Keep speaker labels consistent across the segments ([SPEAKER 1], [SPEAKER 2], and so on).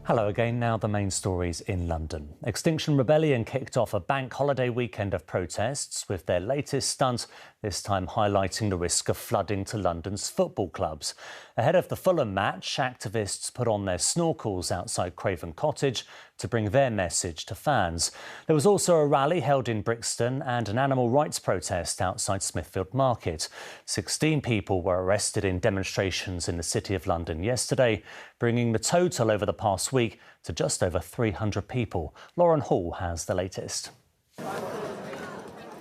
[SPEAKER 1] Hello again. Now the main stories in London. Extinction Rebellion kicked off a bank holiday weekend of protests with their latest stunt, this time highlighting the risk of flooding to London's football clubs. Ahead of the Fulham match, activists put on their snorkels outside Craven Cottage to bring their message to fans. There was also a rally held in Brixton and an animal rights protest outside Smithfield Market. 16 people were arrested in demonstrations in the City of London yesterday, bringing the total over the past week to just over 300 people. Lauren Hall has the latest.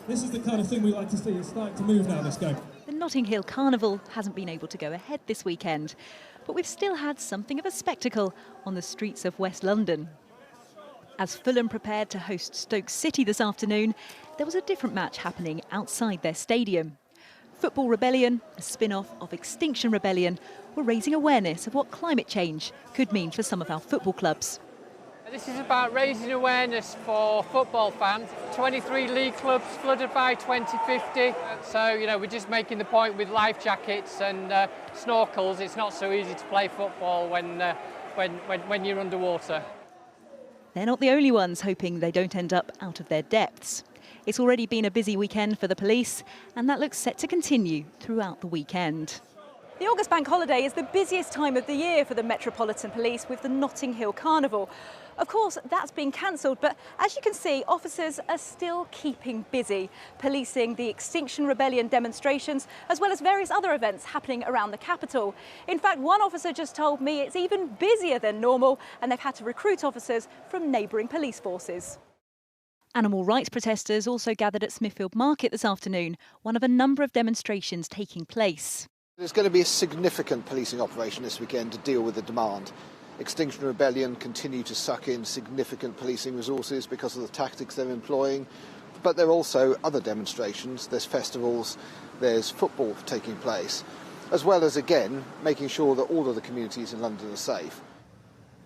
[SPEAKER 2] This is the kind of thing we like to see. It's starting to move now, this game.
[SPEAKER 3] The Notting Hill Carnival hasn't been able to go ahead this weekend, but we've still had something of a spectacle on the streets of West London. As Fulham prepared to host Stoke City this afternoon, there was a different match happening outside their stadium. Football Rebellion, a spin-off of Extinction Rebellion, were raising awareness of what climate change could mean for some of our football clubs.
[SPEAKER 4] This is about raising awareness for football fans. 23 league clubs flooded by 2050. So, we're just making the point with life jackets and snorkels. It's not so easy to play football when you're underwater.
[SPEAKER 3] They're not the only ones hoping they don't end up out of their depths. It's already been a busy weekend for the police, and that looks set to continue throughout the weekend. The August bank holiday is the busiest time of the year for the Metropolitan Police with the Notting Hill Carnival. Of course, that's been cancelled, but as you can see, officers are still keeping busy, policing the Extinction Rebellion demonstrations, as well as various other events happening around the capital. In fact, one officer just told me it's even busier than normal, and they've had to recruit officers from neighbouring police forces. Animal rights protesters also gathered at Smithfield Market this afternoon, one of a number of demonstrations taking place.
[SPEAKER 5] There's going to be a significant policing operation this weekend to deal with the demand. Extinction Rebellion continue to suck in significant policing resources because of the tactics they're employing. But there are also other demonstrations, there's festivals, there's football taking place, as well as, again, making sure that all of the communities in London are safe.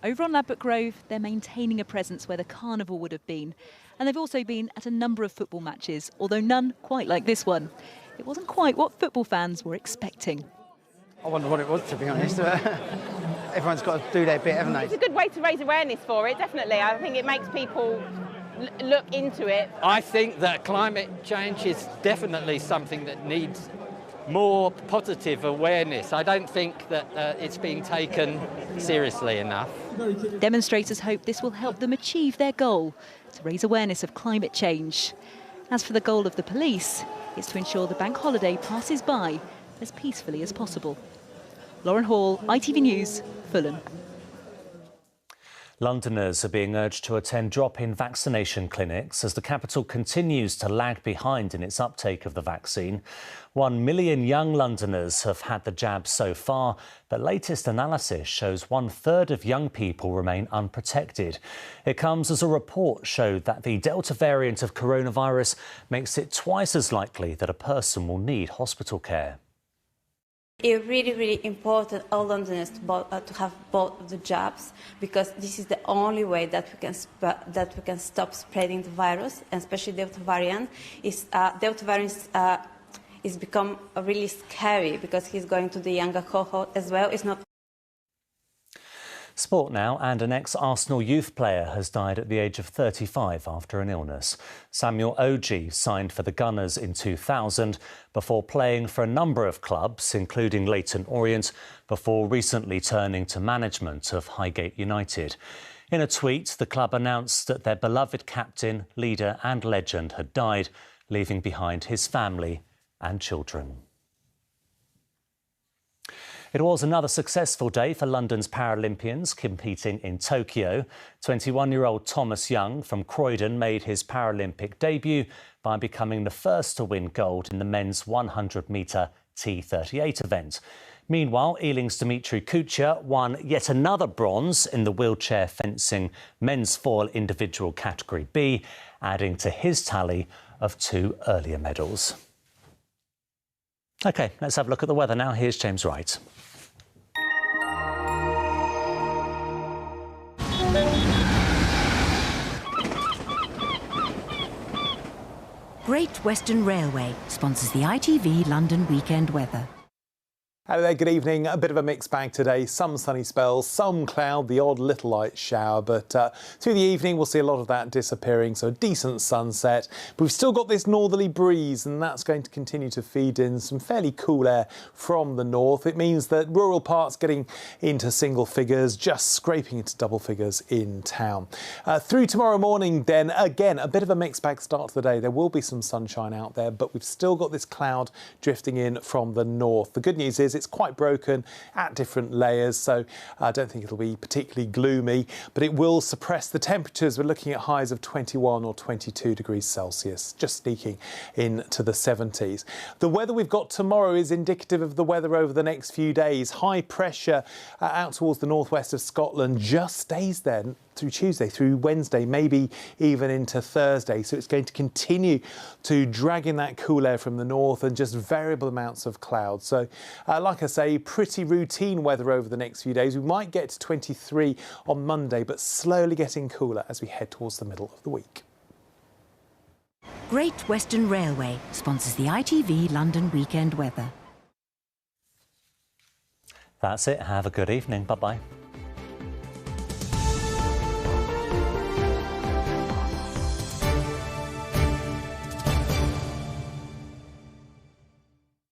[SPEAKER 3] Over on Ladbroke Grove, they're maintaining a presence where the carnival would have been. And they've also been at a number of football matches, although none quite like this one. It wasn't quite what football fans were expecting.
[SPEAKER 6] I wonder what it was, to be honest. Everyone's got to do their bit, haven't they?
[SPEAKER 7] It's a good way to raise awareness for it, definitely. I think it makes people look into it.
[SPEAKER 4] I think that climate change is definitely something that needs more positive awareness. I don't think that it's being taken seriously enough.
[SPEAKER 3] Demonstrators hope this will help them achieve their goal, to raise awareness of climate change. As for the goal of the police, it's to ensure the bank holiday passes by as peacefully as possible. Lauren Hall, ITV News, Fulham.
[SPEAKER 1] Londoners are being urged to attend drop-in vaccination clinics as the capital continues to lag behind in its uptake of the vaccine. 1 million young Londoners have had the jab so far, but latest analysis shows 1/3 of young people remain unprotected. It comes as a report showed that the Delta variant of coronavirus makes it twice as likely that a person will need hospital care.
[SPEAKER 8] It's really, really important all Londoners to have both the jabs, because this is the only way that we can stop spreading the virus, and especially Delta variant. Delta variant is become really scary because he's going to the younger cohort as well. It's not.
[SPEAKER 1] Sport now, and an ex-Arsenal youth player has died at the age of 35 after an illness. Samuel Oji signed for the Gunners in 2000 before playing for a number of clubs, including Leyton Orient, before recently turning to management of Highgate United. In a tweet, the club announced that their beloved captain, leader and legend had died, leaving behind his family and children. It was another successful day for London's Paralympians competing in Tokyo. 21-year-old Thomas Young from Croydon made his Paralympic debut by becoming the first to win gold in the men's 100-metre T38 event. Meanwhile, Ealing's Dimitri Kucher won yet another bronze in the wheelchair fencing men's foil individual category B, adding to his tally of 2 earlier medals. OK, let's have a look at the weather now. Here's James Wright.
[SPEAKER 9] Great Western Railway sponsors the ITV London weekend weather. Hello there, good evening. A bit of a mixed bag today. Some sunny spells, some cloud, the odd little light shower. But through the evening, we'll see a lot of that disappearing. So a decent sunset. But we've still got this northerly breeze, and that's going to continue to feed in some fairly cool air from the north. It means that rural parts getting into single figures, just scraping into double figures in town. Through tomorrow morning, then, again, a bit of a mixed bag start to the day. There will be some sunshine out there, but we've still got this cloud drifting in from the north. The good news is it's quite broken at different layers, so I don't think it'll be particularly gloomy, but it will suppress the temperatures. We're looking at highs of 21 or 22 degrees Celsius, just sneaking into the 70s. The weather we've got tomorrow is indicative of the weather over the next few days. High pressure out towards the northwest of Scotland just stays there through Tuesday, through Wednesday, maybe even into Thursday. So it's going to continue to drag in that cool air from the north and just variable amounts of clouds. So like I say, pretty routine weather over the next few days. We might get to 23 on Monday, but slowly getting cooler as we head towards the middle of the week.
[SPEAKER 10] Great Western Railway sponsors the ITV London weekend weather.
[SPEAKER 1] That's it. Have a good evening. Bye-bye.